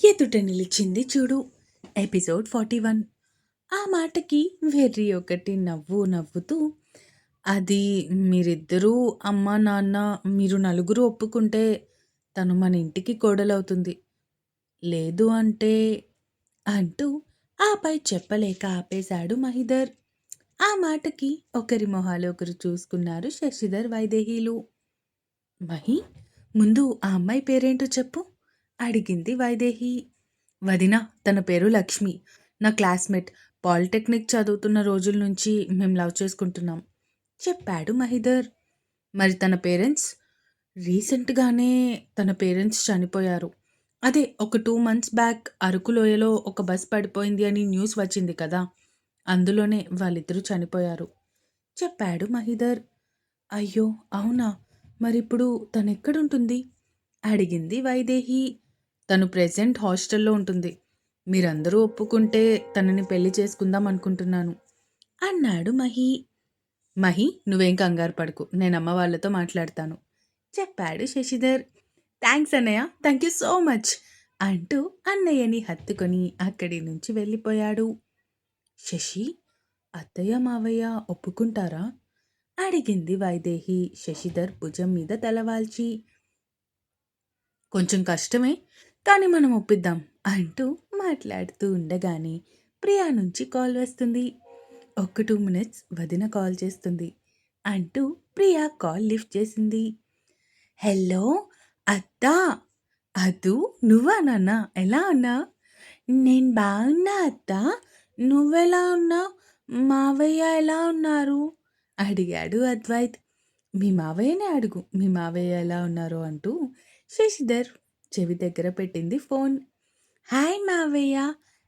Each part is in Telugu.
ఎదుట నిలిచింది చూడు. ఎపిసోడ్ 41. ఆ మాటకి వెర్రి ఒకటి నవ్వు నవ్వుతూ, అది మీరిద్దరూ అమ్మ, నాన్న మీరు నలుగురు ఒప్పుకుంటే తను మన ఇంటికి కోడలవుతుంది. లేదు అంటే అంటూ ఆపై చెప్పలేక ఆపేశాడు మహిధర్. ఆ మాటకి ఒకరి మొహాలు ఒకరు చూసుకున్నారు శశిధర్, వైదేహీలు. మహి, ముందు ఆ అమ్మాయి పేరేంటో చెప్పు అడిగింది వైదేహి. వదిన, తన పేరు లక్ష్మి. నా క్లాస్మేట్. పాలిటెక్నిక్ చదువుతున్న రోజుల నుంచి మేం లవ్ చేసుకుంటున్నాం చెప్పాడు మహిధర్. మరి తన పేరెంట్స్? రీసెంట్గానే తన పేరెంట్స్ చనిపోయారు. అదే ఒక 2 months బ్యాక్ అరకు లోయలో ఒక బస్ పడిపోయింది అని న్యూస్ వచ్చింది కదా, అందులోనే వాళ్ళిద్దరూ చనిపోయారు చెప్పాడు మహిధర్. అయ్యో అవునా, మరిప్పుడు తనెక్కడుంటుంది అడిగింది వైదేహి. తను ప్రెజెంట్ హాస్టల్లో ఉంటుంది. మీరందరూ ఒప్పుకుంటే తనని పెళ్లి చేసుకుందాం అనుకుంటున్నాను అన్నాడు మహి. మహి, నువ్వేం కంగారు పడకు, నేను అమ్మ వాళ్ళతో మాట్లాడతాను చెప్పాడు శశిధర్. థ్యాంక్స్ అన్నయ్య, థ్యాంక్ యూ సో మచ్ అంటూ అన్నయ్యని హత్తుకొని అక్కడి నుంచి వెళ్ళిపోయాడు. శశి, అత్తయ్య మావయ్య ఒప్పుకుంటారా అడిగింది వైదేహి శశిధర్ భుజం మీద తలవాల్చి. కొంచెం కష్టమే, కానీ మనం ఒప్పిద్దాం అంటూ మాట్లాడుతూ ఉండగానే ప్రియా నుంచి కాల్ వస్తుంది. ఒక్క 2 minutes, వదిన కాల్ చేస్తుంది అంటూ ప్రియా కాల్ లిఫ్ట్ చేసింది. హలో అత్తా. అదు, నువ్వా నాన్న, ఎలా ఉన్నా? నేను బాగున్నా అత్తా, నువ్వెలా ఉన్నావు? మావయ్య ఎలా ఉన్నారు అడిగాడు అద్వైత్. మీ మావయ్యనే అడుగు, మీ మావయ్య ఎలా ఉన్నారో అంటూ శశిధర్ చెవి దగ్గర పెట్టింది ఫోన్. హాయ్ మావయ్య,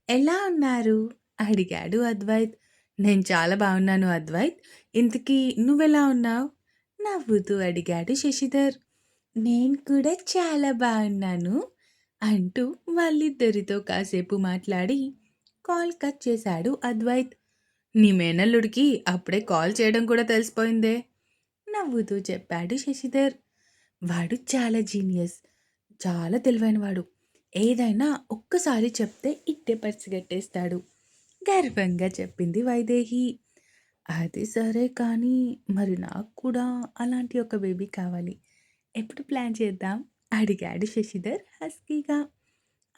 ఎలా ఉన్నారు అడిగాడు అద్వైత్. నేను చాలా బాగున్నాను అద్వైత్, ఇంతకీ నువ్వెలా ఉన్నావు నవ్వుతూ అడిగాడు శశిధర్. నేను కూడా చాలా బాగున్నాను అంటూ వాళ్ళిద్దరితో కాసేపు మాట్లాడి కాల్ కట్ చేశాడు అద్వైత్. నీ మేనల్లుడికి అప్పుడే కాల్ చేయడం కూడా తెలిసిపోయిందే నవ్వుతూ చెప్పాడు శశిధర్. వాడు చాలా జీనియస్, చాలా తెలివైనవాడు. ఏదైనా ఒక్కసారి చెప్తే ఇట్టే పసిగట్టేస్తాడు గర్వంగా చెప్పింది వైదేహి. అది సరే కానీ మరి నాకు కూడా అలాంటి ఒక బేబీ కావాలి, ఎప్పుడు ప్లాన్ చేద్దాం అడిగాడు శశిధర్ హస్కీగా.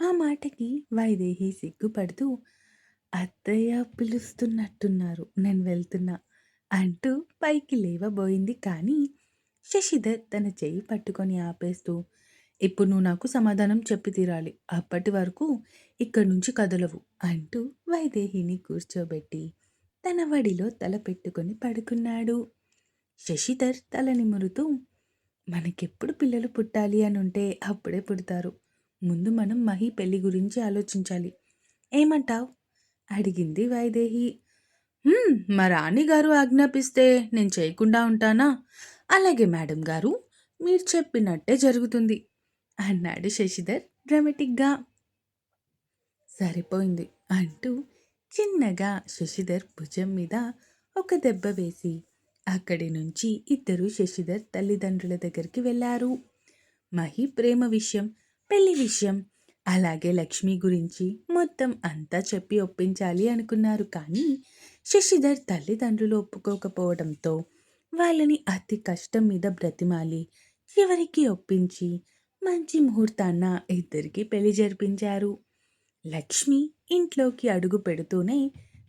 ఆ మాటకి వైదేహి సిగ్గుపడుతూ, అత్తయ్య పిలుస్తున్నట్టున్నారు, నేను వెళ్తున్నా అంటూ పైకి లేవబోయింది. కానీ శశిధర్ తన చెయ్యి పట్టుకొని ఆపేస్తూ, ఇప్పుడు నువ్వు నాకు సమాధానం చెప్పి తీరాలి, అప్పటి వరకు ఇక్కడి నుంచి కదలవు అంటూ వైదేహిని కూర్చోబెట్టి తన వడిలో తల పెట్టుకొని పడుకున్నాడు. శశిధర్ తల నిమురుతూ, మనకెప్పుడు పిల్లలు పుట్టాలి అని ఉంటే అప్పుడే పుడతారు, ముందు మనం మహి పెళ్లి గురించి ఆలోచించాలి, ఏమంటావ్ అడిగింది వైదేహి. మా రాణిగారు ఆజ్ఞాపిస్తే నేను చేయకుండా ఉంటానా? అలాగే మేడం గారు, మీరు చెప్పినట్టే జరుగుతుంది అన్నాడు శశిధర్ డ్రామాటిక్గా. సరిపోయింది అంటూ చిన్నగా శశిధర్ భుజం మీద ఒక దెబ్బ వేసి అక్కడి నుంచి ఇద్దరు శశిధర్ తల్లిదండ్రుల దగ్గరికి వెళ్ళారు. మహి ప్రేమ విషయం, పెళ్లి విషయం, అలాగే లక్ష్మి గురించి మొత్తం అంతా చెప్పి ఒప్పించాలి అనుకున్నారు. కానీ శశిధర్ తల్లిదండ్రులు ఒప్పుకోకపోవడంతో వాళ్ళని అతి కష్టం మీద బ్రతిమాలి చివరికి ఒప్పించి మంచి ముహూర్తాన్న ఇద్దరికి పెళ్లి జరిపించారు. లక్ష్మి ఇంట్లోకి అడుగు పెడుతూనే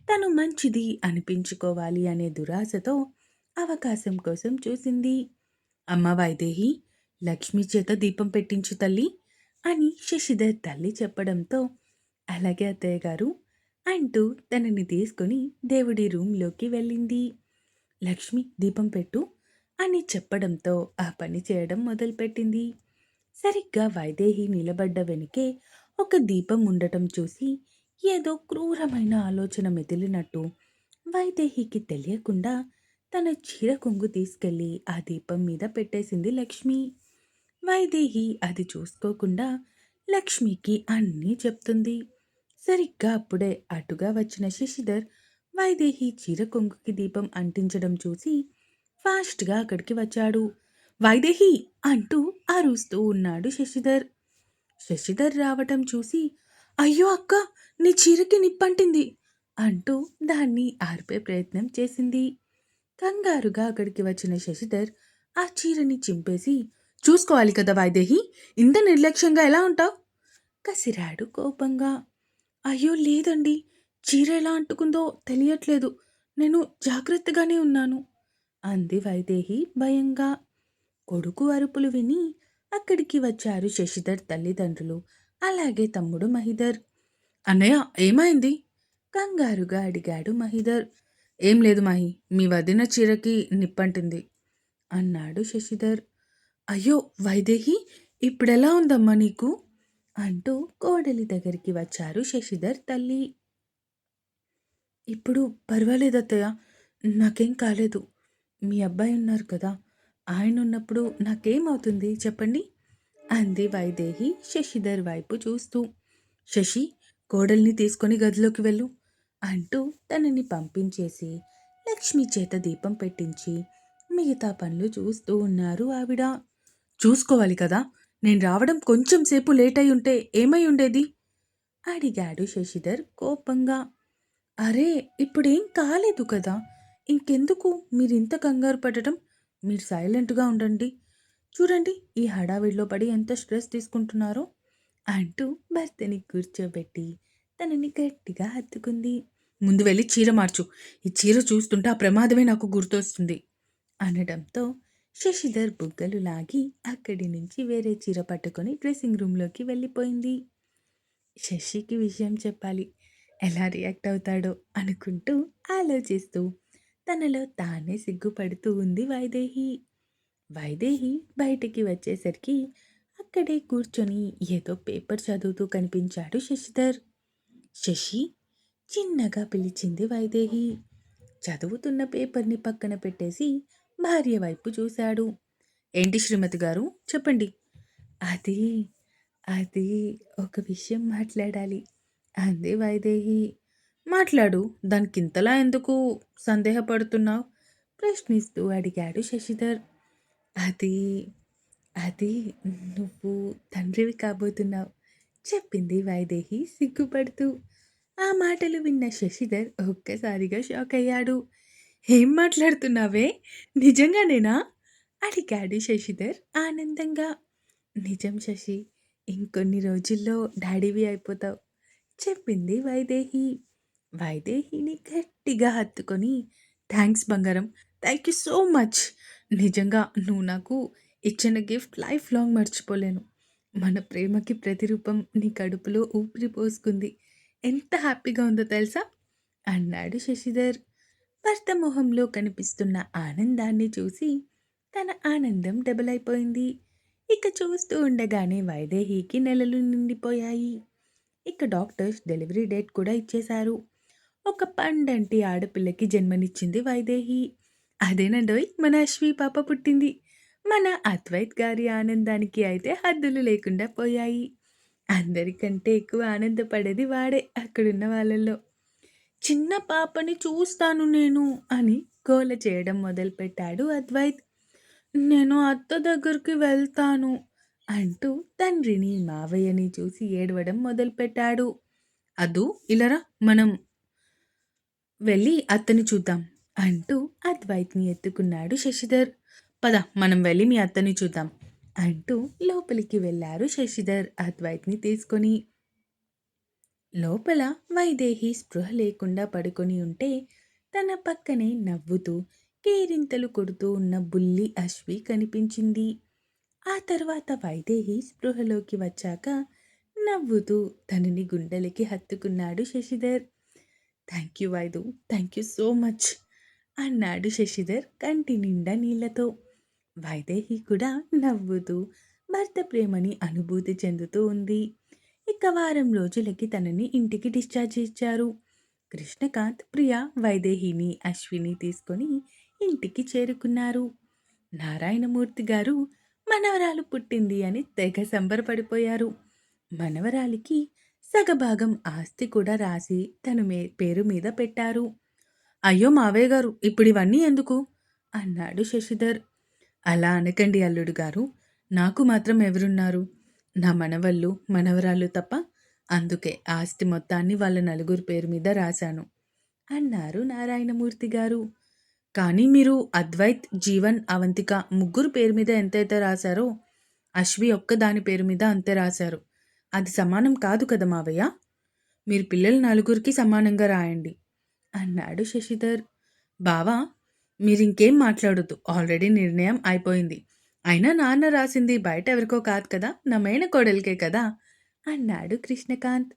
తను మంచిది అనిపించుకోవాలి అనే దురాశతో అవకాశం కోసం చూసింది. అమ్మ వైదేహి, లక్ష్మి చేత దీపం పెట్టించు తల్లి అని శశిధర్ తల్లి చెప్పడంతో, అలాగే అత్తయ్య గారు అంటూ తనని తీసుకుని దేవుడి రూంలోకి వెళ్ళింది. లక్ష్మి దీపం పెట్టు అని చెప్పడంతో ఆ పని చేయడం మొదలుపెట్టింది. సరిగ్గా వైదేహి నిలబడ్డ వెనుకే ఒక దీపం ఉండటం చూసి ఏదో క్రూరమైన ఆలోచన మెదిలినట్టు వైదేహికి తెలియకుండా తన చీర కొంగు తీసుకెళ్లి ఆ దీపం మీద పెట్టేసింది లక్ష్మి. వైదేహి అది చూసుకోకుండా లక్ష్మికి అన్నీ చెప్తుంది. సరిగ్గా అప్పుడే అటుగా వచ్చిన శశిధర్ వైదేహి చీర కొంగుకి దీపం అంటించడం చూసి ఫాస్ట్గా అక్కడికి వచ్చాడు. వైదేహి అంటూ అరుస్తూ ఉన్నాడు శశిధర్. శశిధర్ రావటం చూసి, అయ్యో అక్క, నీ చీరకి నిప్పంటింది అంటూ దాన్ని ఆర్పే ప్రయత్నం చేసింది. కంగారుగా అక్కడికి వచ్చిన శశిధర్ ఆ చీరని చింపేసి, చూసుకోవాలి కదా వైదేహి, ఇంత నిర్లక్ష్యంగా ఎలా ఉంటావు కసిరాడు కోపంగా. అయ్యో లేదండి, చీర ఎలా అంటుకుందో తెలియట్లేదు, నేను జాగ్రత్తగానే ఉన్నాను అంది వైదేహి భయంగా. కొడుకు అరుపులు విని అక్కడికి వచ్చారు శశిధర్ తల్లిదండ్రులు, అలాగే తమ్ముడు మహిధర్. అన్నయ్య, ఏమైంది కంగారుగా అడిగాడు మహిధర్. ఏం లేదు మహి, మీ వదిన చీరకి నిప్పంటింది అన్నాడు శశిధర్. అయ్యో వైదేహి, ఇప్పుడెలా ఉందమ్మా నీకు అంటూ కోడలి దగ్గరికి వచ్చారు శశిధర్ తల్లి. ఇప్పుడు పర్వాలేదత్తయ్య, నాకేం కాలేదు. మీ అబ్బాయి ఉన్నారు కదా, ఆయన ఉన్నప్పుడు నాకేమవుతుంది చెప్పండి అంది వైదేహి శశిధర్ వైపు చూస్తూ. శశి, కోడల్ని తీసుకొని గదిలోకి వెళ్ళు అంటూ తనని పంపించేసి లక్ష్మి చేత దీపం పెట్టించి మిగతా పనులు చూస్తూ ఉన్నారు ఆవిడ. చూసుకోవాలి కదా, నేను రావడం కొంచెం సేపు లేట్ అయి ఉంటే ఏమై ఉండేది అడిగాడు శశిధర్ కోపంగా. అరే, ఇప్పుడేం కాలేదు కదా, ఇంకెందుకు మీరింత కంగారు పడటం, మీరు సైలెంట్గా ఉండండి. చూడండి, ఈ హడావిడిలో పడి ఎంత స్ట్రెస్ తీసుకుంటున్నారో అంటూ భర్తని కూర్చోబెట్టి తనని గట్టిగా హత్తుకుంది. ముందు వెళ్ళి చీర మార్చు, ఈ చీర చూస్తుంటే ఆ ప్రమాదమే నాకు గుర్తొస్తుంది అనడంతో శశిధర్ బుగ్గలు లాగి అక్కడి నుంచి వేరే చీర పట్టుకొని డ్రెస్సింగ్ రూమ్లోకి వెళ్ళిపోయింది. శశికి విషయం చెప్పాలి, ఎలా రియాక్ట్ అవుతాడో అనుకుంటూ ఆలోచిస్తూ తనలో తానే సిగ్గుపడుతూ ఉంది వైదేహి. వైదేహి బయటికి వచ్చేసరికి అక్కడే కూర్చొని ఏదో పేపర్ చదువుతూ కనిపించాడు శశిధర్. శశి చిన్నగా పిలిచింది వైదేహి. చదువుతున్న పేపర్ని పక్కన పెట్టేసి భార్య వైపు చూశాడు. ఏంటి శ్రీమతి గారు, చెప్పండి. అది అది ఒక విషయం మాట్లాడాలి అంది వైదేహి. మాట్లాడు, దానికింతలా ఎందుకు సందేహపడుతున్నావు ప్రశ్నిస్తూ అడిగాడు శశిధర్. అది అది నువ్వు తండ్రివి కాబోతున్నావు చెప్పింది వైదేహి సిగ్గుపడుతూ. ఆ మాటలు విన్న శశిధర్ ఒక్కసారిగా షాక్ అయ్యాడు. ఏం మాట్లాడుతున్నావే, నిజంగానేనా అడిగాడు శశిధర్ ఆనందంగా. నిజం శశి, ఇంకొన్ని రోజుల్లో డాడీవి అయిపోతావు చెప్పింది వైదేహి. వైదేహిని గట్టిగా హత్తుకొని, థ్యాంక్స్ బంగారం, థ్యాంక్ యూ సో మచ్. నిజంగా నువ్వు నాకు ఇచ్చిన గిఫ్ట్ లైఫ్ లాంగ్ మర్చిపోలేను. మన ప్రేమకి ప్రతిరూపం నీ కడుపులో ఊపిరి పోసుకుంది. ఎంత హ్యాపీగా ఉందో తెలుసా అన్నాడు శశిధర్. భర్త మొహంలో కనిపిస్తున్న ఆనందాన్ని చూసి తన ఆనందం డబుల్ అయిపోయింది. ఇక చూస్తూ ఉండగానే వైదేహికి నెలలు నిండిపోయాయి. ఇక డాక్టర్స్ డెలివరీ డేట్ కూడా ఇచ్చేశారు. ఒక పండంటి ఆడపిల్లకి జన్మనిచ్చింది వైదేహి. అదేనండోయ్ మన అశ్వి పాప పుట్టింది. మన అద్వైత్ గారి ఆనందానికి అయితే హద్దులు లేకుండా పోయాయి. అందరికంటే ఎక్కువ ఆనందపడేది వాడే అక్కడున్న వాళ్ళల్లో. చిన్న పాపని చూస్తాను నేను అని గోల చేయడం మొదలుపెట్టాడు అద్వైత్. నేను అత్త దగ్గరికి వెళ్తాను అంటూ తండ్రిని మావయ్యని చూసి ఏడవడం మొదలుపెట్టాడు. అదు ఇలరా, మనం వెళ్ళి అత్తని చూద్దాం అంటూ అద్వైత్ని ఎత్తుకున్నాడు శశిధర్. పద, మనం వెళ్ళి మీ అత్తని చూద్దాం అంటూ లోపలికి వెళ్ళారు శశిధర్ అద్వైత్ని తీసుకొని. లోపల వైదేహి స్పృహ లేకుండా పడుకొని ఉంటే తన పక్కనే నవ్వుతూ కేరింతలు కొడుతూ ఉన్న బుల్లి అశ్వి కనిపించింది. ఆ తర్వాత వైదేహి స్పృహలోకి వచ్చాక నవ్వుతూ తనని గుండెలకి హత్తుకున్నాడు Shashidhar. Thank you Vaidu, thank you so much అన్నాడు శశిధర్ కంటి నిండా నీళ్లతో. వైదేహి కూడా నవ్వుతూ భర్త ప్రేమని అనుభూతి చెందుతూ ఉంది. ఇక వారం రోజులకి తనని ఇంటికి డిశ్చార్జ్ ఇచ్చారు. కృష్ణకాంత్, ప్రియ వైదేహిని అశ్విని తీసుకొని ఇంటికి చేరుకున్నారు. నారాయణమూర్తి గారు మనవరాలు పుట్టింది అని తెగ సంబరపడిపోయారు. మనవరాలికి సగభాగం ఆస్తి కూడా రాసి తన పేరు మీద పెట్టారు. అయ్యో మావయ్య గారు, ఇప్పుడు ఇవన్నీ ఎందుకు అన్నాడు శశిధర్. అలా అనకండి అల్లుడు గారు, నాకు మాత్రం ఎవరున్నారు, నా మనవళ్ళు, మనవరాళ్ళు తప్ప. అందుకే ఆస్తి మొత్తాన్ని వాళ్ళ నలుగురు పేరు మీద రాశాను అన్నారు నారాయణమూర్తి గారు. కానీ మీరు అద్వైత్, జీవన్, అవంతిక ముగ్గురు పేరు మీద ఎంతైతే రాశారో అశ్వి ఒక్క దాని పేరు మీద అంతే రాశారు. అది సమానం కాదు కదా మావయ్య. మీరు పిల్లల నలుగురికి సమానంగా రాయండి అన్నాడు శశిధర్. బావా, మీరింకేం మాట్లాడొద్దు. ఆల్రెడీ నిర్ణయం అయిపోయింది. అయినా నాన్న రాసింది బయట ఎవరికో కాదు కదా, నా మేనకోడలికే కదా అన్నాడు కృష్ణకాంత్.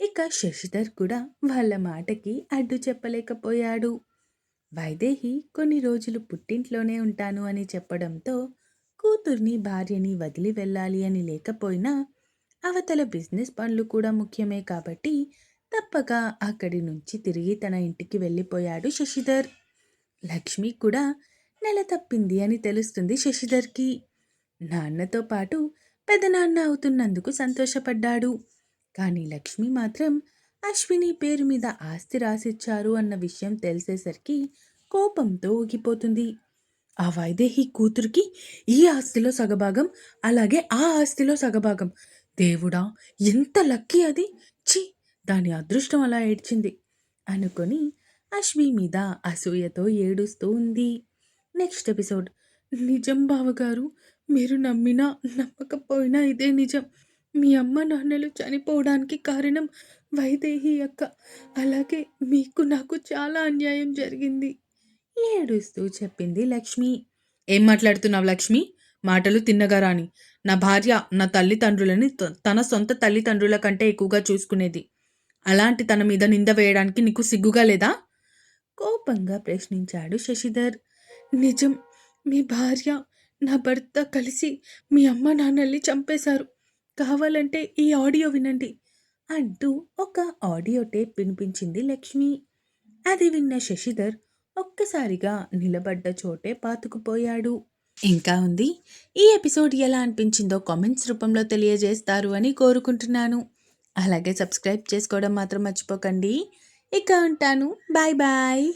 ఇక శశిధర్ కూడా వాళ్ళ మాటకి అడ్డు చెప్పలేకపోయాడు. వైదేహి కొన్ని రోజులు పుట్టింట్లోనే ఉంటాను అని చెప్పడంతో కూతుర్ని, భార్యని వదిలి వెళ్ళాలి అని లేకపోయినా అవతల బిజినెస్ పనులు కూడా ముఖ్యమే కాబట్టి తప్పక అక్కడి నుంచి తిరిగి తన ఇంటికి వెళ్ళిపోయాడు శశిధర్. లక్ష్మి కూడా నెల తప్పింది అని తెలుస్తుంది శశిధర్కి. నాన్నతో పాటు పెదనాన్న అవుతున్నందుకు సంతోషపడ్డాడు. కానీ లక్ష్మి మాత్రం అశ్విని పేరు మీద ఆస్తి రాసిచ్చారు అన్న విషయం తెలిసేసరికి కోపంతో ఊగిపోతుంది. ఆ వైదేహి కూతురికి ఈ ఆస్తిలో సగభాగం, అలాగే ఆ ఆస్తిలో సగభాగం. దేవుడా, ఎంత లక్కీ అది! ఛీ, దాని అదృష్టం అలా ఏడ్చింది అనుకొని అశ్వి మీద అసూయతో ఏడుస్తూ ఉంది. Next episode. నిజం బావగారు, మీరు నమ్మినా నమ్మకపోయినా ఇదే నిజం. మీ అమ్మ నాన్నలు చనిపోవడానికి కారణం వైదేహి అక్క. అలాగే మీకు నాకు చాలా అన్యాయం జరిగింది ఏడుస్తూ చెప్పింది లక్ష్మి. ఏం మాట్లాడుతున్నావు లక్ష్మి? మాటలు తిన్నగా రాని. నా భార్య నా తల్లిదండ్రులని తన సొంత తల్లిదండ్రుల కంటే ఎక్కువగా చూసుకునేది. అలాంటి తన మీద నింద వేయడానికి నీకు సిగ్గుగా లేదా? కోపంగా ప్రశ్నించాడు శశిధర్. నిజం, మీ భార్య, నా భర్త కలిసి మీ అమ్మ నాన్నల్ని చంపేశారు. కావాలంటే ఈ ఆడియో వినండి అంటూ ఒక ఆడియో టేప్ వినిపించింది లక్ష్మి. అది విన్న శశిధర్ ఒక్కసారిగా నిలబడ్డ చోటే పాతుకుపోయాడు. ఇంకా ఉంది. ఈ ఎపిసోడ్ ఎలా అనిపించిందో కామెంట్స్ రూపంలో తెలియజేస్తారు అని కోరుకుంటున్నాను. అలాగే సబ్స్క్రైబ్ చేసుకోవడం మాత్రం మర్చిపోకండి. ఇక ఉంటాను. Bye bye.